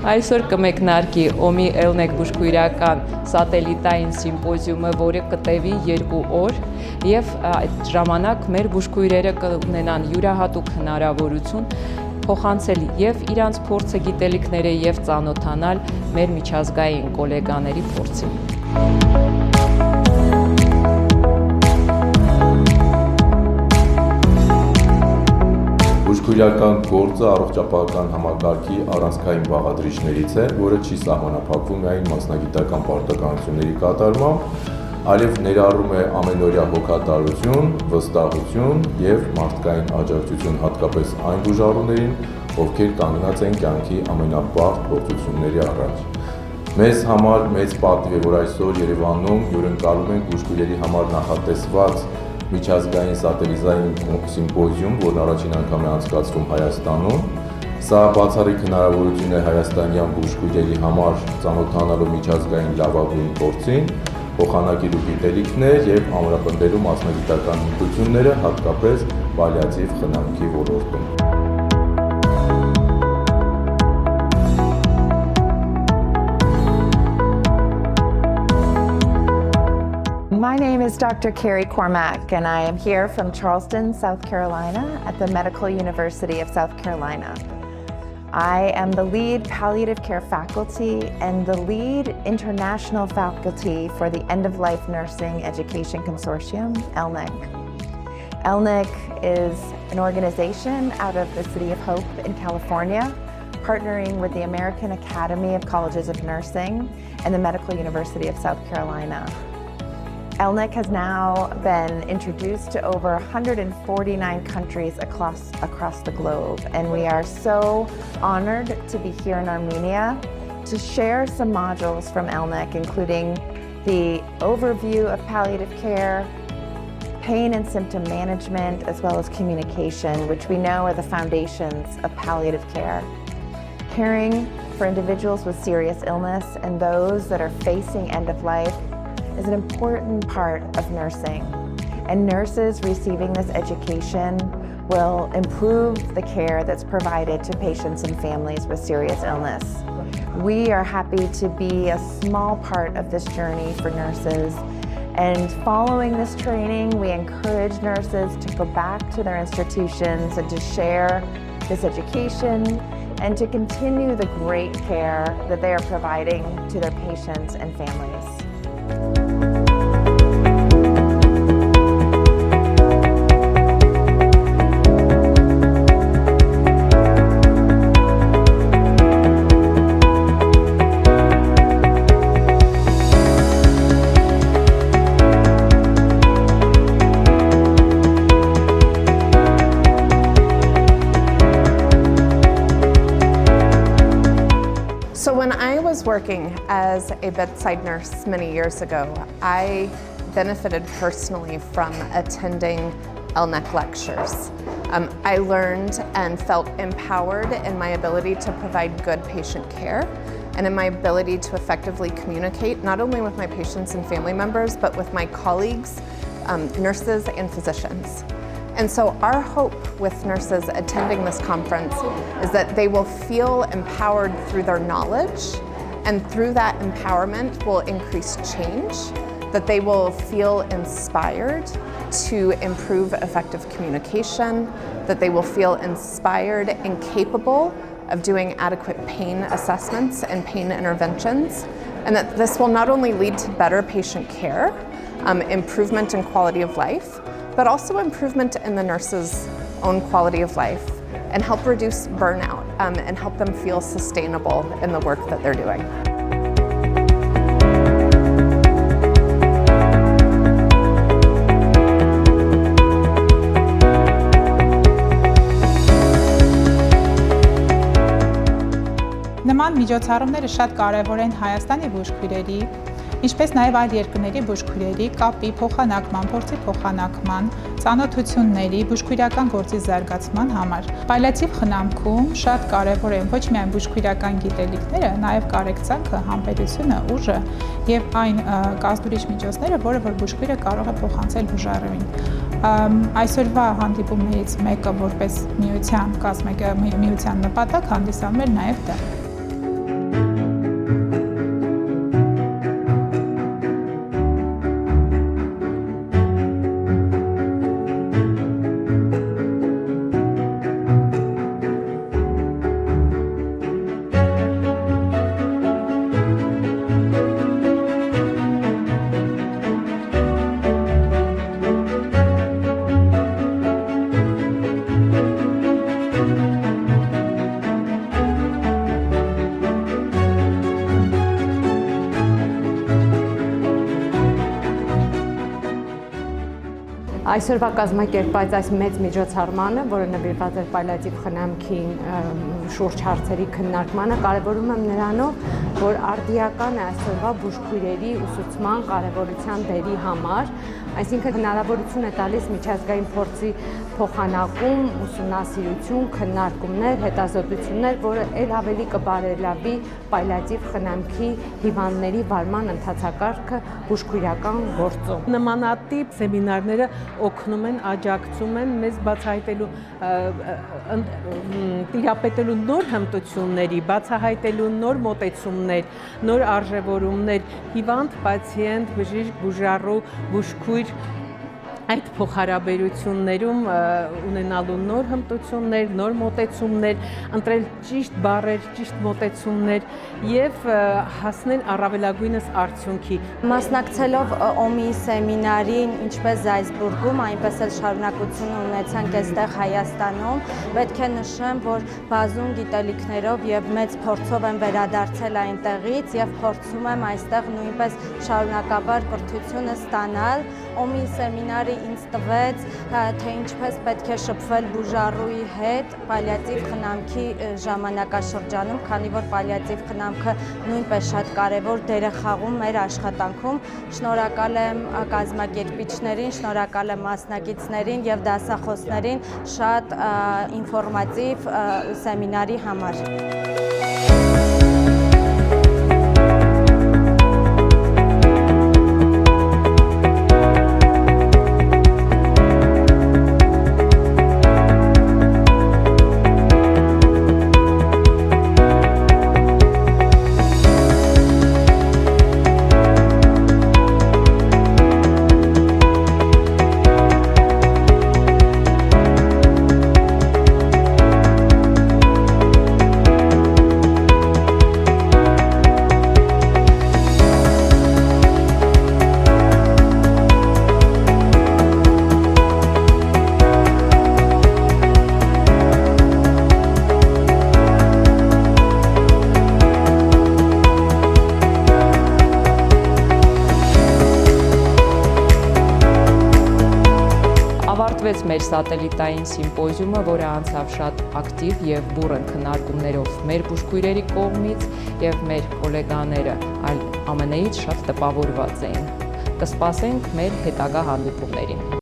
Այսօր կմեկնարկի ՕՄԻ Էլնեկ բուժքույրական սատելիտային սիմպոզիումը, որը կտևի 2 օր, եւ այդ ժամանակ մեր բուժքույրերը կունենան յուրահատուկ հնարավորություն փոխանցել եւ իրանց փորձը, գիտելիքները եւ ծանոթանալ մեր միջազգային գոլեգաների փորձին։ Բուժքույրական գործը առողջապահական համակարգի առանցքային բաղադրիչներից է, որը չի սահմանափակվում միայն մասնագիտական պարտականությունների կատարմամբ, այլև ներառում է ամենօրյա հոգատարություն, վստահություն եւ մարդկային աջակցություն հատկապես այն բուժառուներին, ովքեր կանգնած են կյանքի ամենաբարդ փորձությունների առաջ։ Մեզ համար մեծ պատիվ է, որ այսօր Երևանում հյուրընկալում ենք բուժքույրերի համար նախատեսված միջազգային սատելիտային սիմպոզիում, որն առաջին անգամ է անցկացվում Հայաստանում։ Սա բացառիկ հնարավորություն է հայաստանյան բուժքույրերի համար ծանոթանալու միջազգային լավագույն փորձին, փոխանակելու գիտելիքներ եւ ամրապնդելու մասնագիտական հմտությունները, հատկապես պալիատիվ խնամքի ոլորտում։ My name is Dr. Carrie Cormack, and I am here from Charleston, South Carolina, at the Medical University of South Carolina. I am the lead palliative care faculty and the lead international faculty for the End-of-Life Nursing Education Consortium, ELNEC. ELNEC is an organization out of the City of Hope in California, partnering with the American Academy of Colleges of Nursing and the Medical University of South Carolina. ELNEC has now been introduced to over 149 countries across the globe, and we are so honored to be here in Armenia to share some modules from ELNEC, including the overview of palliative care, pain and symptom management, as well as communication, which we know are the foundations of palliative care. Caring for individuals with serious illness and those that are facing end of life is an important part of nursing, and nurses receiving this education will improve the care that's provided to patients and families with serious illness. We are happy to be a small part of this journey for nurses, and following this training, we encourage nurses to go back to their institutions and to share this education and to continue the great care that they are providing to their patients and families. So when I was working as a bedside nurse many years ago, I benefited personally from attending ELNEC lectures. I learned and felt empowered in my ability to provide good patient care and in my ability to effectively communicate not only with my patients and family members, but with my colleagues, nurses and physicians. And so our hope with nurses attending this conference is that they will feel empowered through their knowledge, and through that empowerment will increase change, that they will feel inspired to improve effective communication, that they will feel inspired and capable of doing adequate pain assessments and pain interventions, and that this will not only lead to better patient care, improvement in quality of life, but also improvement in the nurse's own quality of life and help reduce burnout and help them feel sustainable in the work that they're doing. Նման միջոցառումները շատ կարևոր են Հայաստանի բուժքույրերի, ինչպես նաև այլ երկրների բուժքույրերի կապի փոխանակման, փորձի փոխանակման, ծանոթությունների, բուժքույրական գործի զարգացման համար։ Պալիատիվ խնամքում շատ կարևոր են ոչ միայն բուժքույրական գիտելիքները, նաև կարեկցանքը, համբերությունը, ուժը եւ այն կազդուրիչ միջոցները, որը որ բուժքույրը կարող է փոխանցել բուժառուին։ Այսօրվա հանդիպումներից մեկը որպես միության նպատակ հանդիսանում էր նաև դա։ Այսօրվա կազմակերպած այս մեծ միջոցառմանը, որը նվիրված էր պալիատիվ խնամքին շուրջ հարցերի քննարկմանը, կարևորում եմ նրանով, որ արդիական է այսօրվա բուժքույրերի ուսուցման կարևորության դերի համար, այսինքն հնարավորություն է տալիս միջազգային փորձի փոխանակում, ուսումնասիրություն, քննարկումներ, հետազոտություններ, որը ել ավելի կբարելավի պալիատիվ խնամքի հիվանդների վարման ընթացակարգը բուժքույրական գործում։ Նմանատիպ սեմինարները օգնում են, աջակցում են մեզ բացահայտելու, տիրապետելու նոր հմտությունների, բացահայտելու նոր մոտեցումներ, նոր արժևորումներ, հիվանդ, պացիենտ, բժիշկ, բուժառու, բուժքույր այդ փոխհարաբերություններում ունենալու նոր հմտություններ, նոր մոտեցումներ, ընտրել ճիշտ բառեր, ճիշտ մոտեցումներ եւ հասնել առավելագույնս արդյունքի։ Մասնակցելով ՕՄԻ սեմինարին, ինչպես Զայսբուրգում, այնպես էլ շարունակություն ունեցանք այստեղ Հայաստանում, պետք է նշեմ, որ բազում գիտելիքներով եւ մեծ փորձով եմ վերադարձել այնտեղից եւ փորձում եմ այստեղ նույնպես շարունակաբար կրթությունը ստանալ։ ՕՄԻ սեմինարը ինձ տվեց, թե ինչպես պետք է շփվել բուժառուի հետ պալիատիվ խնամքի ժամանակաշրջանում, քանի որ պալիատիվ խնամքը նույնպես շատ կարևոր դեր է խաղում մեր աշխատանքում։ Շնորհակալ եմ կազմակերպիչներին, շնորհակալ եմ մասնակիցներին եւ դասախոսներին շատ ինֆորմատիվ սեմինարի համար։ Ավարտվեց մեր սատելիտային սիմպոզիումը, որը անցավ շատ ակտիվ եւ բուռն քննարկումներով մեր բուժքույրերի կողմից եւ մեր գոլեգաները այլ ԱՄՆ-ից շատ տպավորված էին։ Կսպասենք մեր հետագա հանդիպումներին։